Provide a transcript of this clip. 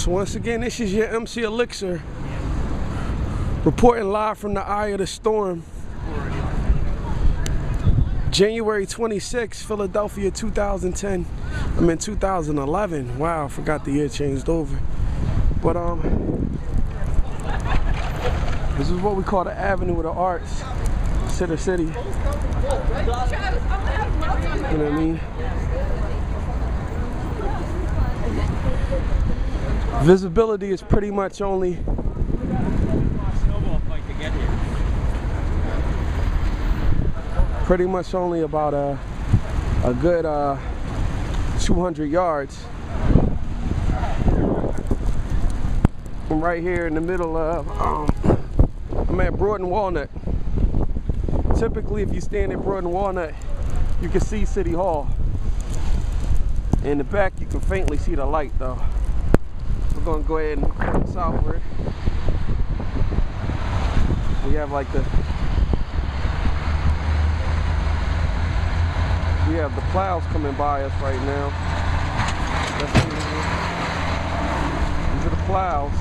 So once again, this is your MC Elixir, reporting live from the eye of the storm. January 26, Philadelphia, 2010. I'm in 2011. Wow, I forgot the year changed over. But this is what we call the Avenue of the Arts, Center City. You know what I mean? Visibility is pretty much only about a good 200 yards. I'm right here in the middle of I'm at Broad and Walnut. Typically, if you stand at Broad and Walnut, you can see City Hall. In the back, you can faintly see the light, though. We're gonna go ahead and turn southward. We have like the plows coming by us right now. These are the plows.